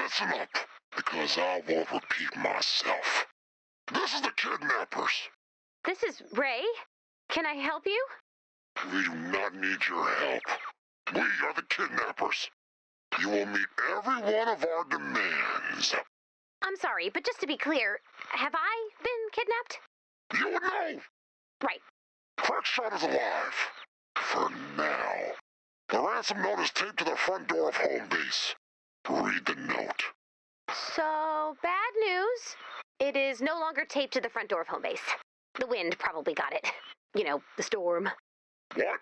listen up, because I won't repeat myself. This is the kidnappers. This is Ray. Can I help you? We do not need your help. We are the kidnappers. You will meet every one of our demands. I'm sorry, but just to be clear, have I been kidnapped? You would know. Right. Crackshot is alive. For now. The ransom note is taped to the front door of home base. Read the note. So, bad news. It is no longer taped to the front door of home base. The wind probably got it. You know, the storm. What?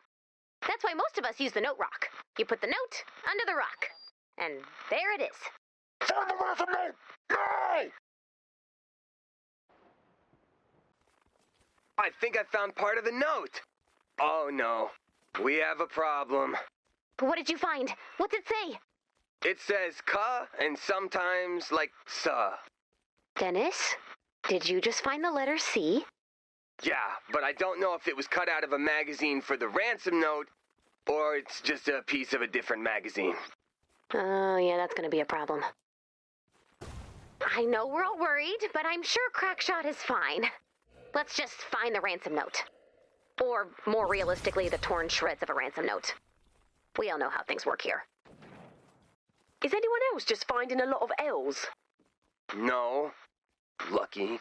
That's why most of us use the note rock. You put the note under the rock. And there it is. Find the ransom note! Now! I think I found part of the note. Oh no, we have a problem. What did you find? What's it say? It says "ka" and sometimes like "sa." Dennis, did you just find the letter C? Yeah, but I don't know if it was cut out of a magazine for the ransom note, or it's just a piece of a different magazine. Oh, yeah, that's gonna be a problem. I know we're all worried, but I'm sure Crackshot is fine. Let's just find the ransom note. Or, more realistically, the torn shreds of a ransom note. We all know how things work here. Is anyone else just finding a lot of L's? No. Lucky.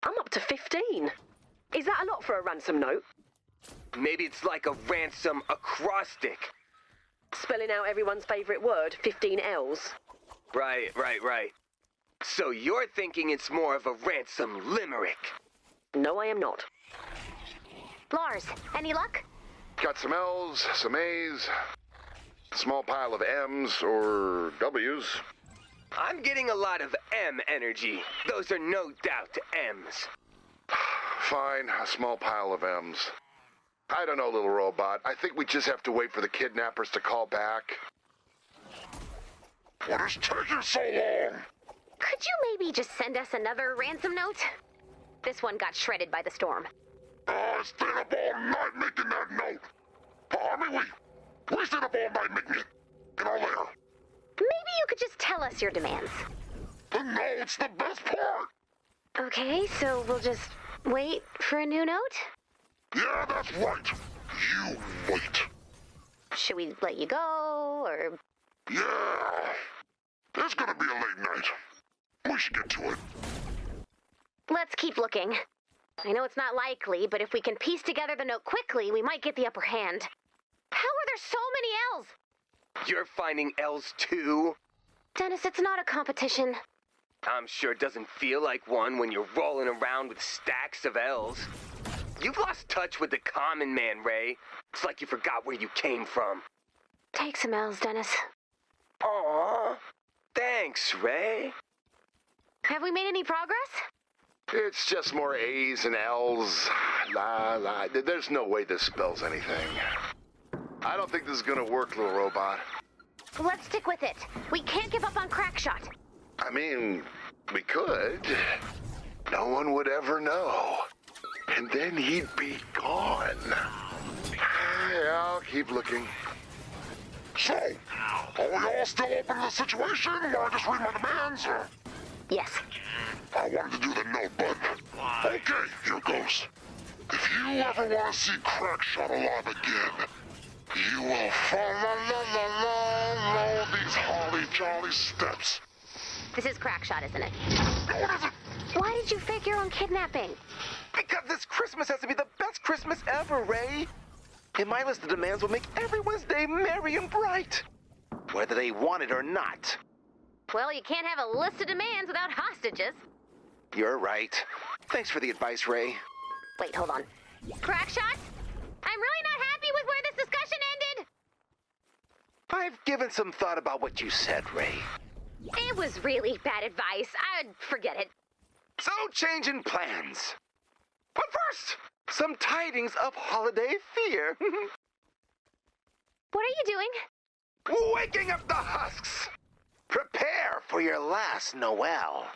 I'm up to 15. Is that a lot for a ransom note? Maybe it's like a ransom acrostic. Spelling out everyone's favourite word, 15 L's. Right. So you're thinking it's more of a ransom limerick? No, I am not. Lars, any luck? Got some L's, some A's, a small pile of M's or W's. I'm getting a lot of M energy. Those are no doubt M's. Fine, a small pile of M's. I don't know, little robot. I think we just have to wait for the kidnappers to call back. What is taking so long? Could you maybe just send us another ransom note? This one got shredded by the storm. I stayed up all night making that note. We stayed up all night making it. In our lair. Maybe you could just tell us your demands. The note's the best part. Okay, so we'll just wait for a new note? Yeah, that's right. You wait. Should we let you go, or... Yeah. It's gonna be a late night. We should get to it. Let's keep looking. I know it's not likely, but if we can piece together the note quickly, we might get the upper hand. How are there so many L's? You're finding L's too? Dennis, it's not a competition. I'm sure it doesn't feel like one when you're rolling around with stacks of L's. You've lost touch with the common man, Ray. It's like you forgot where you came from. Take some L's, Dennis. Aww. Thanks, Ray. Have we made any progress? It's just more A's and L's. There's no way this spells anything. I don't think this is gonna work, little robot. Let's stick with it. We can't give up on Crackshot. I mean, we could. No one would ever know. And then he'd be gone. Yeah, I'll keep looking. So, are we all still open to the situation? Or I just read my demands? Or... Yes. I wanted to do the note, but... Okay, here goes. If you ever want to see Crackshot alive again, you will follow these holly jolly steps. This is Crackshot, isn't it? No, it isn't. Why did you fake your own kidnapping? Because this Christmas has to be the best Christmas ever, Ray. And my list of demands will make everyone's day merry and bright, whether they want it or not. Well, you can't have a list of demands without hostages. You're right. Thanks for the advice, Ray. Wait, hold on. Crackshot? I'm really not happy with where this discussion ended. I've given some thought about what you said, Ray. It was really bad advice. I'd forget it. So, changing plans. But first, some tidings of holiday fear. What are you doing? Waking up the husks. Prepare for your last Noel.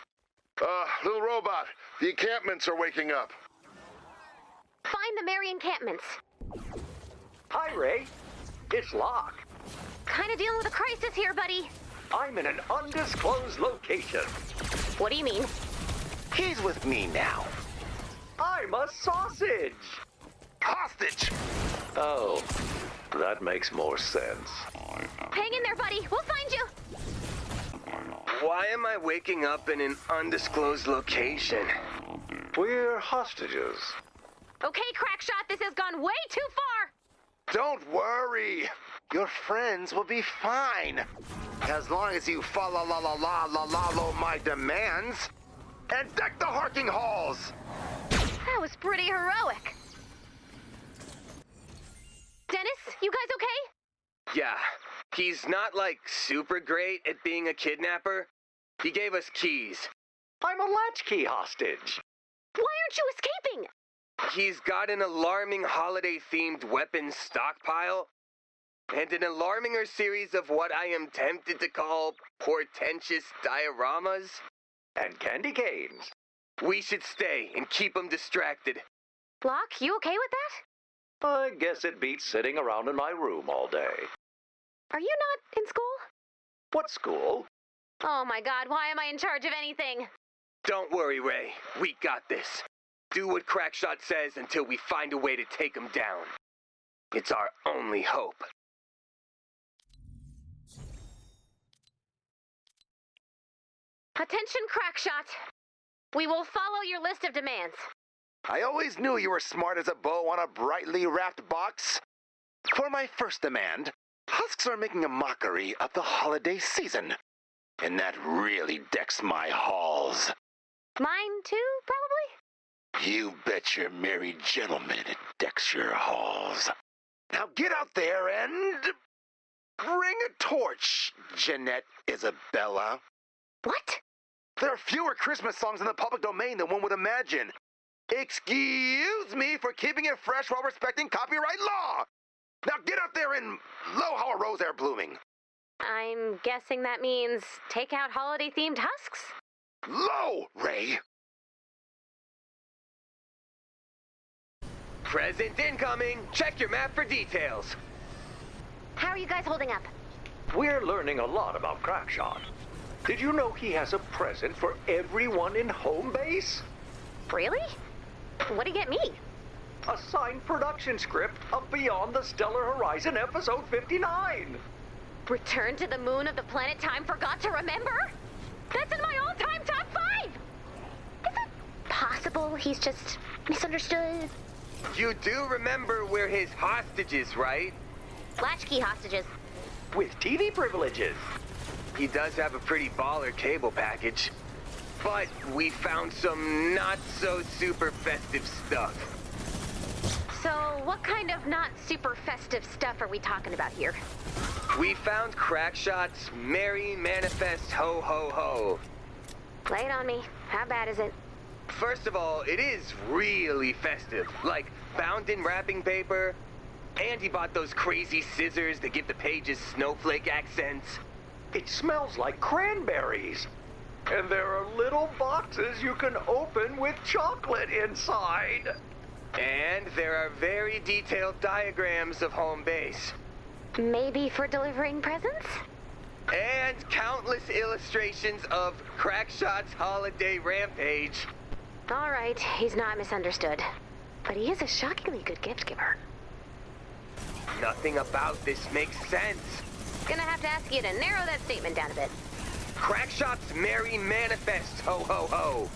Little robot, the encampments are waking up. Find the merry encampments. Hi, Ray. It's Locke. Kinda dealing with a crisis here, buddy. I'm in an undisclosed location. What do you mean? He's with me now. I'm a sausage. Hostage! Oh, that makes more sense. Hang in there, buddy. We'll find you. Why am I waking up in an undisclosed location? We're hostages. Okay, Crackshot, this has gone way too far. Don't worry. Your friends will be fine. As long as you follow my demands and deck the Harking Halls. That was pretty heroic. Dennis, you guys okay? Yeah, he's not like super great at being a kidnapper. He gave us keys. I'm a latchkey hostage. Why aren't you escaping? He's got an alarming holiday-themed weapons stockpile, and an alarminger series of what I am tempted to call portentous dioramas. And candy canes. We should stay and keep him distracted. Locke, you okay with that? I guess it beats sitting around in my room all day. Are you not in school? What school? Oh my god, why am I in charge of anything? Don't worry, Ray. We got this. Do what Crackshot says until we find a way to take him down. It's our only hope. Attention, Crackshot. We will follow your list of demands. I always knew you were smart as a bow on a brightly wrapped box. For my first demand, Husks are making a mockery of the holiday season. And that really decks my halls. Mine too, probably? You bet your merry gentleman it decks your halls. Now get out there and bring a torch, Jeanette Isabella. What? There are fewer Christmas songs in the public domain than one would imagine. Excuse me for keeping it fresh while respecting copyright law. Now get out there and blow how a rose are blooming. I'm guessing that means take out holiday-themed husks? Low, Ray. Present incoming. Check your map for details. How are you guys holding up? We're learning a lot about Crackshot. Did you know he has a present for everyone in home base? Really? What'd he get me? A signed production script of Beyond the Stellar Horizon Episode 59. Return to the moon of the planet time forgot to remember? That's in my all-time top 5! Is it possible he's just misunderstood? You do remember we're his hostages, right? Latchkey hostages. With TV privileges. He does have a pretty baller cable package. But we found some not-so-super festive stuff. So, what kind of not super festive stuff are we talking about here? We found Crackshot's Merry Manifest Ho Ho Ho. Lay it on me. How bad is it? First of all, it is really festive. Like, bound in wrapping paper. And he bought those crazy scissors that give the pages snowflake accents. It smells like cranberries. And there are little boxes you can open with chocolate inside. And there are very detailed diagrams of home base. Maybe for delivering presents? And countless illustrations of Crackshot's holiday rampage. All right, he's not misunderstood. But he is a shockingly good gift giver. Nothing about this makes sense. Gonna have to ask you to narrow that statement down a bit. Crackshot's Merry Manifest Ho Ho Ho.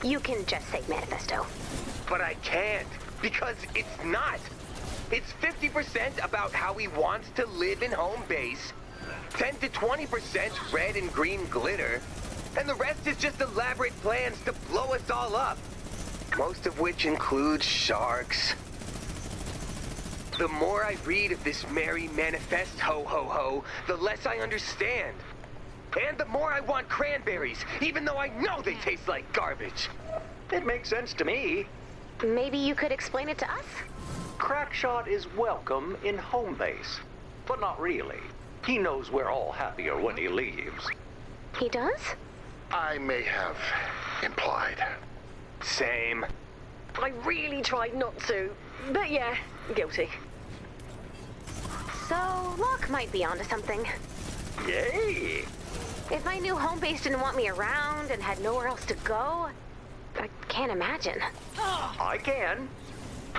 You can just say manifesto. But I can't, because it's not. It's 50% about how he wants to live in home base, 10 to 20% red and green glitter, and the rest is just elaborate plans to blow us all up. Most of which include sharks. The more I read of this Merry Manifest Ho Ho Ho, the less I understand. And the more I want cranberries, even though I know they taste like garbage. It makes sense to me. Maybe you could explain it to us? Crackshot is welcome in home base. But not really. He knows we're all happier when he leaves. He does? I may have implied. Same. I really tried not to, but yeah, guilty. So, Locke might be onto something. Yay! If my new home base didn't want me around and had nowhere else to go, I can't imagine. I can.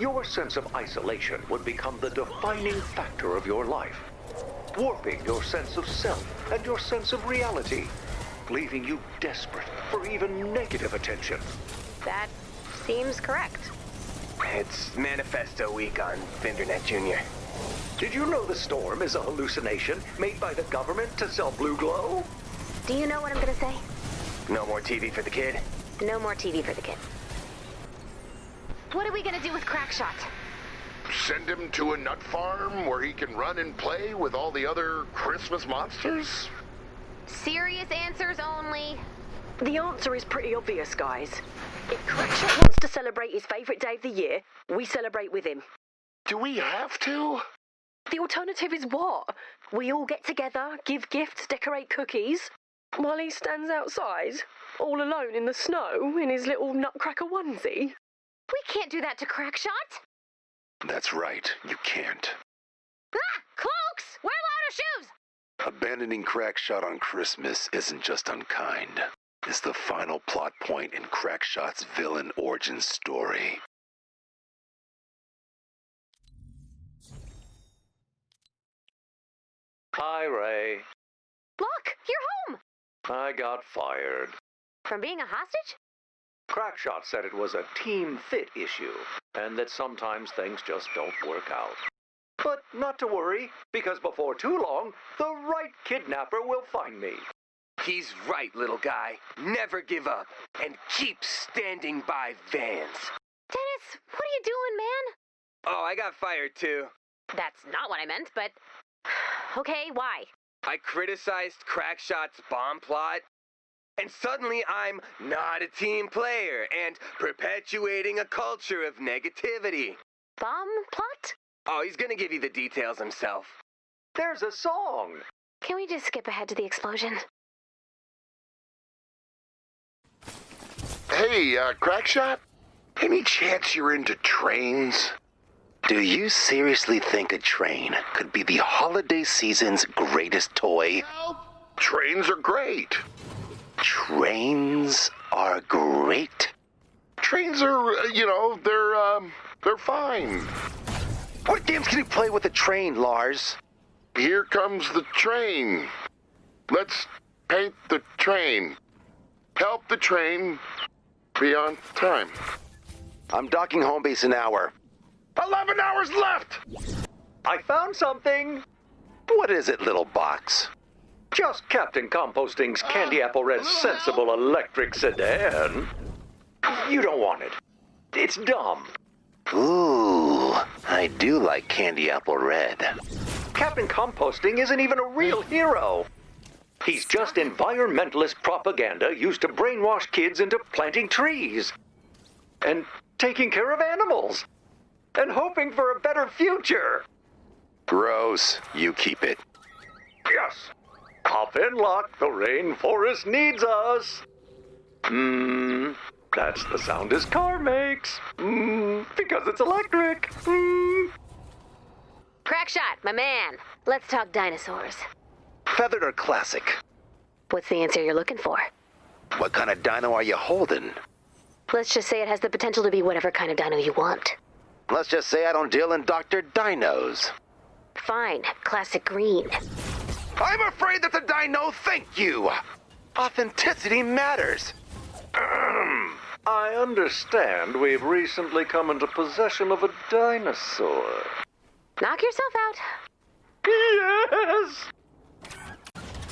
Your sense of isolation would become the defining factor of your life, warping your sense of self and your sense of reality, leaving you desperate for even negative attention. That seems correct. It's Manifesto Week on Findernet Jr. Did you know the storm is a hallucination made by the government to sell blue glow? Do you know what I'm gonna say? No more TV for the kid? No more TV for the kid. What are we gonna do with Crackshot? Send him to a nut farm where he can run and play with all the other Christmas monsters? Serious answers only. The answer is pretty obvious, guys. If Crackshot wants to celebrate his favourite day of the year, we celebrate with him. Do we have to? The alternative is what? We all get together, give gifts, decorate cookies, while he stands outside, all alone in the snow, in his little nutcracker onesie? We can't do that to Crackshot. That's right, you can't. Ah! Cloaks! Wear louder shoes! Abandoning Crackshot on Christmas isn't just unkind. It's the final plot point in Crackshot's villain origin story. Hi, Ray. Look! You're home! I got fired. From being a hostage? Crackshot said it was a team fit issue, and that sometimes things just don't work out. But not to worry, because before too long, the right kidnapper will find me. He's right, little guy. Never give up, and keep standing by Vance. Dennis, what are you doing, man? Oh, I got fired too. That's not what I meant, but... Okay, why? I criticized Crackshot's bomb plot, and suddenly I'm not a team player and perpetuating a culture of negativity. Bomb plot? Oh, he's gonna give you the details himself. There's a song. Can we just skip ahead to the explosion? Hey, Crackshot? Any chance you're into trains? Do you seriously think a train could be the holiday season's greatest toy? Trains are great. Trains are great. Trains are, they're fine. What games can you play with a train, Lars? Here comes the train. Let's paint the train. Help the train be on time. I'm docking home base an hour. 11 hours left! I found something. What is it, little box? Just Captain Composting's Candy Apple Red sensible electric sedan. You don't want it. It's dumb. Ooh, I do like Candy Apple Red. Captain Composting isn't even a real hero. He's just environmentalist propaganda used to brainwash kids into planting trees. And taking care of animals. And hoping for a better future. Gross, you keep it. Yes. Coffin lock, the rainforest needs us. That's the sound his car makes. Because it's electric. Crackshot, my man. Let's talk dinosaurs. Feathered or classic? What's the answer you're looking for? What kind of dino are you holding? Let's just say it has the potential to be whatever kind of dino you want. Let's just say I don't deal in Dr. Dinos. Fine, classic green. I'm afraid that's a dino, thank you. Authenticity matters. I understand we've recently come into possession of a dinosaur. Knock yourself out. Yes!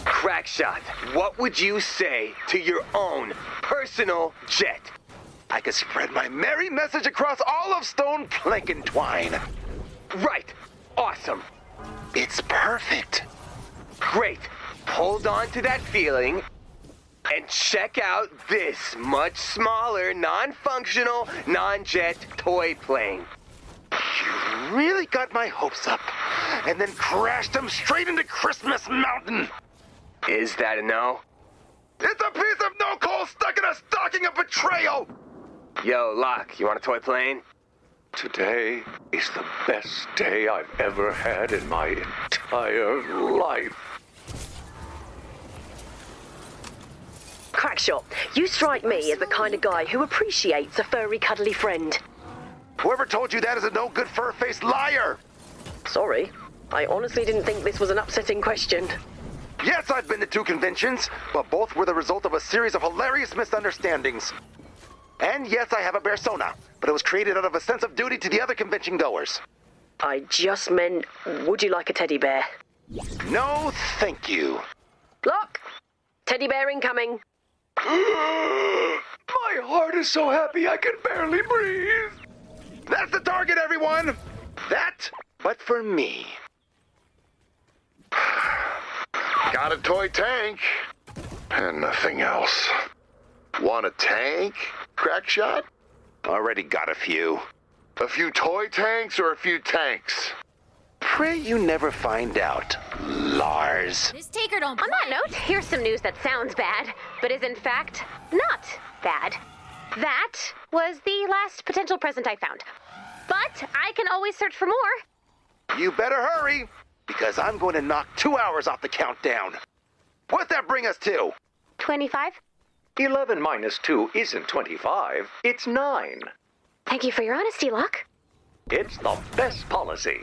Crackshot, what would you say to your own personal jet? I could spread my merry message across all of Stone Plank Twine. Right. Awesome. It's perfect. Great. Hold on to that feeling and check out this much smaller, non-functional, non-jet toy plane. You really got my hopes up, and then crashed them straight into Christmas Mountain. Is that a no? It's a piece of no coal stuck in a stocking of betrayal. Yo, Locke, you want a toy plane? Today is the best day I've ever had in my entire life. Crackshot, you strike me as the kind of guy who appreciates a furry, cuddly friend. Whoever told you that is a no-good fur-faced liar! Sorry, I honestly didn't think this was an upsetting question. Yes, I've been to 2 conventions, but both were the result of a series of hilarious misunderstandings. And yes, I have a persona, but it was created out of a sense of duty to the other convention goers. I just meant, would you like a teddy bear? No, thank you. Look, teddy bear incoming. My heart is so happy I can barely breathe. That's the target, everyone! That, but for me. Got a toy tank. And nothing else. Want a tank, Crackshot? Already got a few. A few toy tanks or a few tanks? Pray you never find out, Lars. This taker don't On that note, here's some news that sounds bad, but is in fact not bad. That was the last potential present I found. But I can always search for more. You better hurry, because I'm going to knock 2 hours off the countdown. What'd that bring us to? 25? 11 minus 2 isn't 25, it's 9. Thank you for your honesty, Locke. It's the best policy.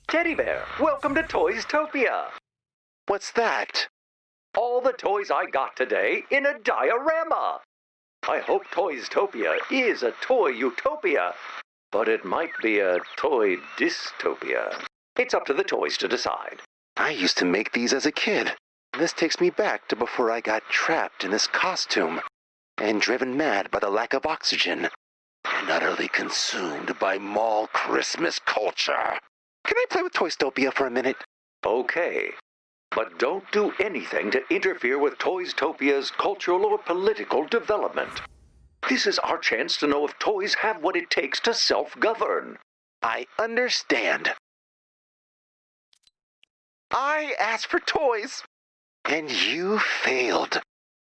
Teddy Bear, welcome to Toystopia. What's that? All the toys I got today in a diorama. I hope Toystopia is a toy utopia, but it might be a toy dystopia. It's up to the toys to decide. I used to make these as a kid. This takes me back to before I got trapped in this costume and driven mad by the lack of oxygen and utterly consumed by mall Christmas culture. Can I play with Toystopia for a minute? Okay, but don't do anything to interfere with Toystopia's cultural or political development. This is our chance to know if toys have what it takes to self-govern. I understand. I asked for toys, and you failed.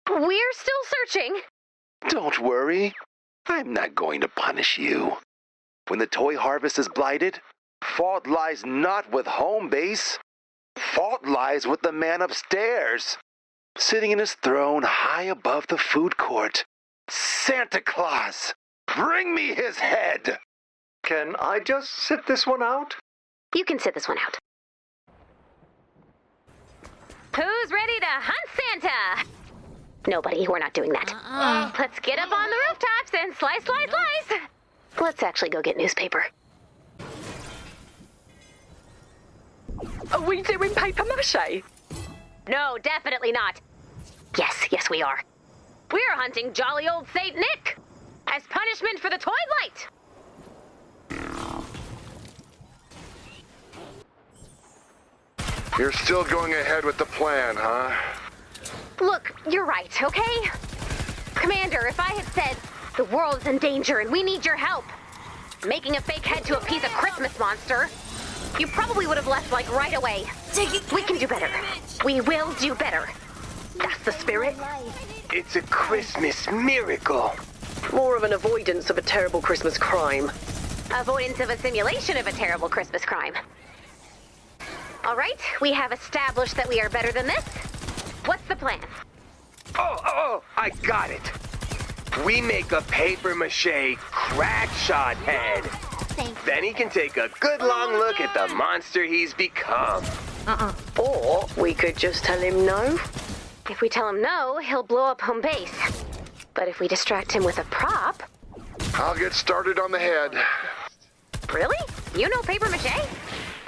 We're still searching. Don't worry. I'm not going to punish you. When the toy harvest is blighted, fault lies not with home base. Fault lies with the man upstairs, sitting in his throne high above the food court. Santa Claus, bring me his head! Can I just sit this one out? You can sit this one out. Who's ready to hunt Santa? Nobody, we're not doing that. Let's get up on the rooftops and slice, slice, slice. Let's actually go get newspaper. Are we doing paper mache? No, definitely not. Yes, we are. We're hunting jolly old Saint Nick as punishment for the toy blight. You're still going ahead with the plan, huh? Look, you're right, okay? Commander, if I had said, the world's in danger and we need your help, making a fake head to a piece of Christmas monster, you probably would have left, like, right away. We can do better. We will do better. That's the spirit. It's a Christmas miracle. More of an avoidance of a terrible Christmas crime. Avoidance of a simulation of a terrible Christmas crime. All right, we have established that we are better than this. What's the plan? Oh, I got it. We make a paper-mache Crackshot head. Then he can take a good long look at the monster he's become. Or we could just tell him no. If we tell him no, he'll blow up home base. But if we distract him with a prop... I'll get started on the head. Really? You know paper mache?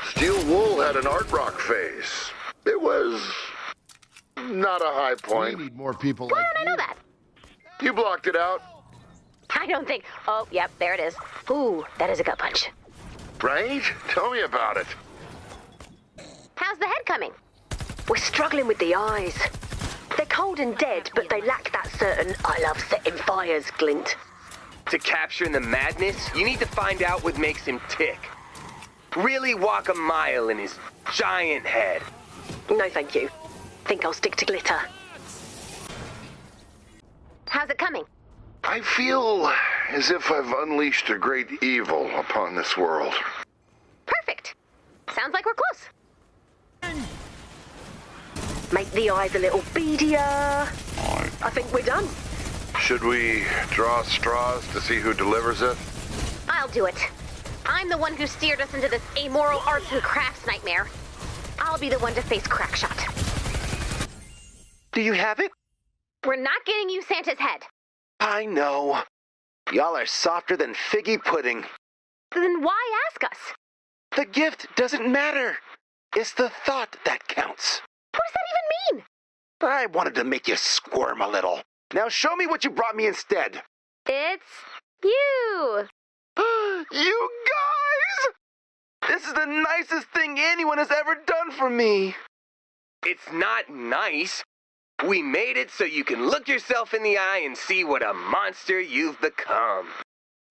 Steel Wool had an art rock face. It was not a high We point. need more people Why like don't I know that? You blocked it out, I don't think... Oh, yep, there it is. Ooh, that is a gut punch. right? Tell me about it. How's the head coming? We're struggling with the eyes. They're cold and dead, but they lack that certain I love setting fires glint. To capture the madness, you need to find out what makes him tick. Really walk a mile in his giant head. No, thank you. Think I'll stick to glitter. How's it coming? I feel as if I've unleashed a great evil upon this world. Perfect. Sounds like we're close. Make the eyes a little beadier. I think we're done. Should we draw straws to see who delivers it? I'll do it. I'm the one who steered us into this amoral arts and crafts nightmare. I'll be the one to face Crackshot. Do you have it? We're not getting you Santa's head. I know. Y'all are softer than figgy pudding. Then why ask us? The gift doesn't matter. It's the thought that counts. What does that even mean? I wanted to make you squirm a little. Now show me what you brought me instead. It's you. You guys! This is the nicest thing anyone has ever done for me. It's not nice. We made it so you can look yourself in the eye and see what a monster you've become.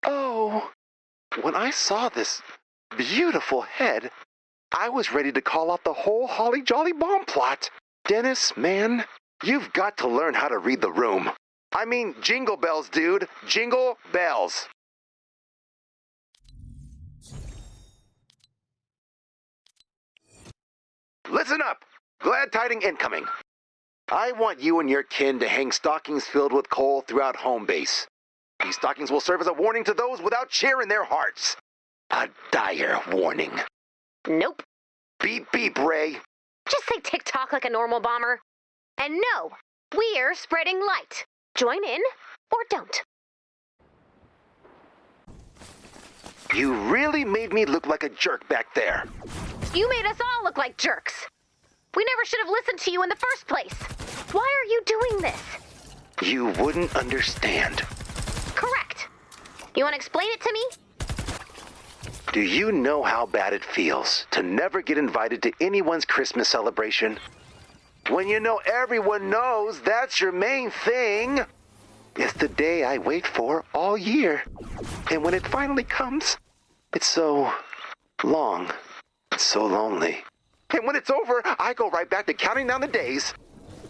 Oh, when I saw this beautiful head, I was ready to call out the whole Holly Jolly Bomb plot. Dennis, man, you've got to learn how to read the room. I mean, jingle bells, dude. Jingle bells. Listen up. Glad tiding incoming. I want you and your kin to hang stockings filled with coal throughout home base. These stockings will serve as a warning to those without cheer in their hearts. A dire warning. Nope. Beep, beep, Ray. Just say tick-tock like a normal bomber. And no, we're spreading light. Join in or don't. You really made me look like a jerk back there. You made us all look like jerks. We never should have listened to you in the first place. Why are you doing this? You wouldn't understand. Correct. You want to explain it to me? Do you know how bad it feels to never get invited to anyone's Christmas celebration? When you know everyone knows that's your main thing. It's the day I wait for all year. And when it finally comes, it's so long. It's so lonely. And when it's over, I go right back to counting down the days.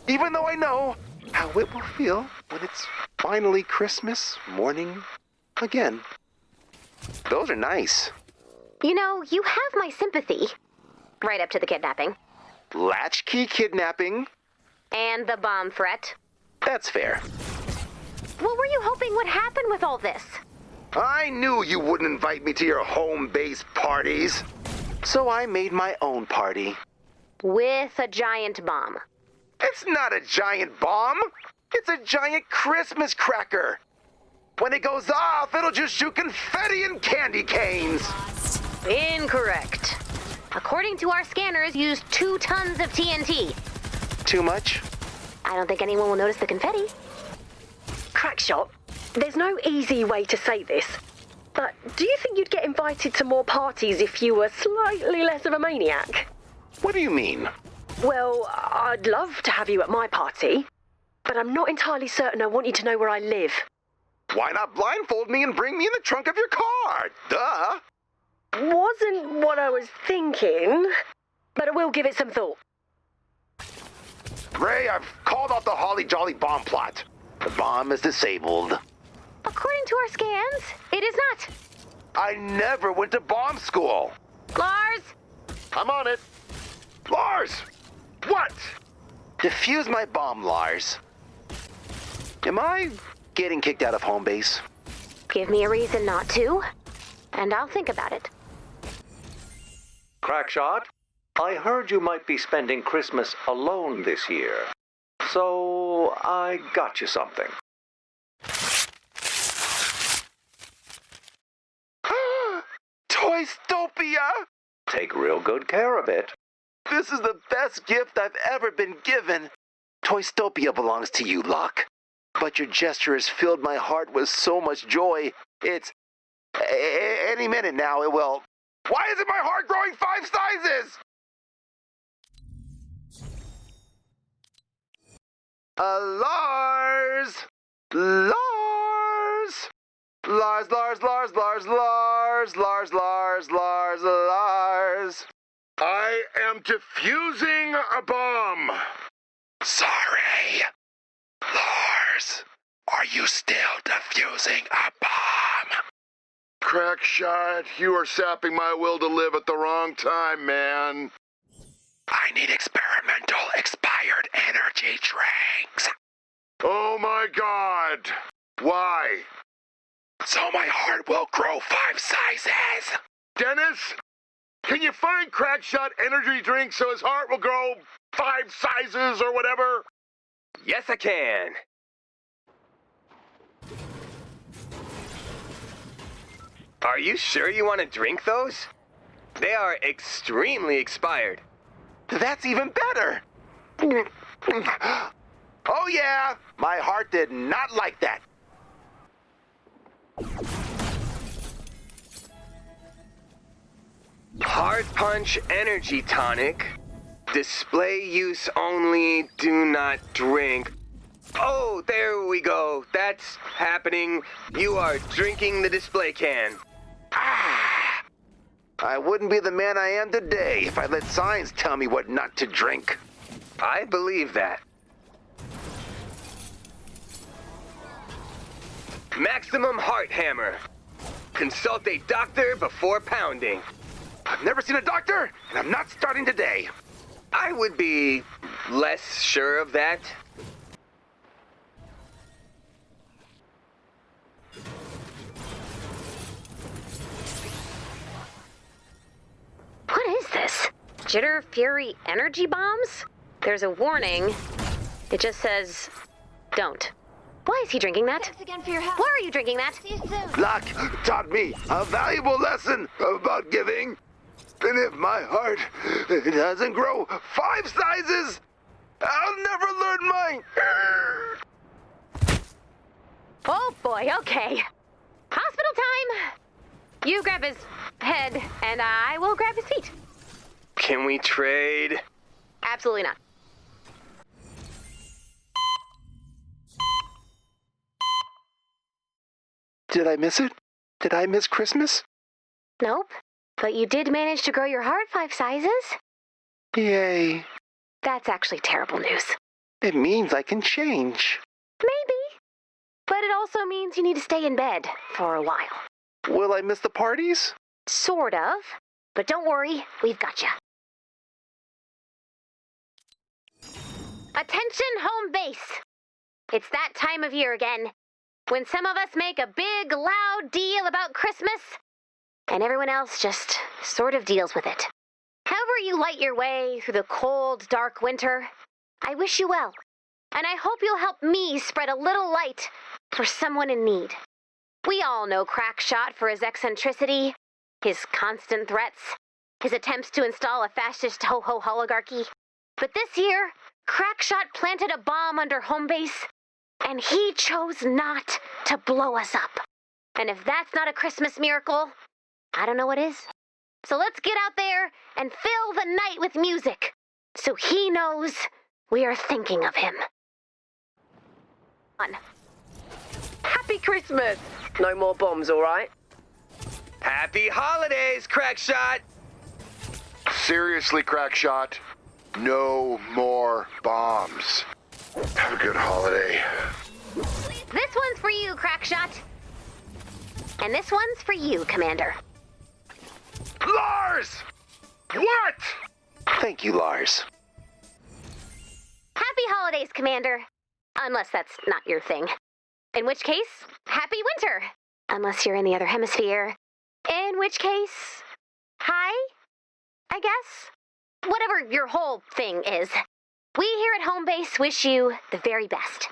Even though I know how it will feel when it's finally Christmas morning again. Those are nice. You know, you have my sympathy. Right up to the kidnapping. Latchkey kidnapping. And the bomb threat. That's fair. What were you hoping would happen with all this? I knew you wouldn't invite me to your home base parties. So I made my own party. With a giant bomb. It's not a giant bomb. It's a giant Christmas cracker. When it goes off, it'll just shoot confetti and candy canes. Incorrect. According to our scanners, used 2 tons of TNT. Too much? I don't think anyone will notice the confetti. Crackshot, there's no easy way to say this, but do you think you'd get invited to more parties if you were slightly less of a maniac? What do you mean? Well, I'd love to have you at my party, but I'm not entirely certain I want you to know where I live. Why not blindfold me and bring me in the trunk of your car? Duh! Wasn't what I was thinking, but I will give it some thought. Ray, I've called off the Holly Jolly bomb plot. The bomb is disabled. According to our scans, it is not. I never went to bomb school. Lars? I'm on it. Lars! What? Defuse my bomb, Lars. Am I getting kicked out of home base? Give me a reason not to, and I'll think about it. Crackshot, I heard you might be spending Christmas alone this year. So I got you something. Toystopia! Take real good care of it. This is the best gift I've ever been given. Toystopia belongs to you, Locke. But your gesture has filled my heart with so much joy. It's... any minute now, it will... Why isn't my heart growing 5 sizes? Lars! Lars! Lars, Lars, Lars, Lars, Lars, Lars, Lars, Lars, Lars. I am defusing a bomb. Sorry. Lars, are you still defusing a bomb? Crackshot, you are sapping my will to live at the wrong time, man. I need experimental expired energy drinks. Oh my God! Why? So my heart will grow 5 sizes. Dennis? Can you find Crackshot energy drink so his heart will grow 5 sizes or whatever? Yes, I can. Are you sure you want to drink those? They are extremely expired. That's even better. Oh yeah, my heart did not like that. Hard Punch Energy Tonic. Display use only, do not drink. Oh, there we go. That's happening. You are drinking the display can. I wouldn't be the man I am today if I let signs tell me what not to drink. I believe that. Maximum Heart Hammer. Consult a doctor before pounding. I've never seen a doctor, and I'm not starting today. I would be less sure of that. What is this? Jitter Fury energy bombs? There's a warning. It just says, don't. Why is he drinking that? Thanks again for your help. Why are you drinking that? See you soon. Luck taught me a valuable lesson about giving. And if my heart doesn't grow 5 sizes, I'll never learn mine. Oh boy, okay. Hospital time! You grab his head, and I will grab his feet. Can we trade? Absolutely not. Did I miss it? Did I miss Christmas? Nope. But you did manage to grow your heart 5 sizes? Yay. That's actually terrible news. It means I can change. Maybe. But it also means you need to stay in bed for a while. Will I miss the parties? Sort of. But don't worry, we've got you. Attention, home base! It's that time of year again, when some of us make a big, loud deal about Christmas, and everyone else just sort of deals with it. However you light your way through the cold, dark winter, I wish you well, and I hope you'll help me spread a little light for someone in need. We all know Crackshot for his eccentricity, his constant threats, his attempts to install a fascist ho-ho oligarchy. But this year, Crackshot planted a bomb under home base, and he chose not to blow us up. And if that's not a Christmas miracle, I don't know what is. So let's get out there and fill the night with music, so he knows we are thinking of him. On. Happy Christmas! No more bombs, all right? Happy holidays, Crackshot! Seriously, Crackshot, no more bombs. Have a good holiday. This one's for you, Crackshot. And this one's for you, Commander. Lars! What? Thank you, Lars. Happy holidays, Commander. Unless that's not your thing. In which case, happy winter. Unless you're in the other hemisphere. In which case, hi, I guess. Whatever your whole thing is. We here at Home Base wish you the very best.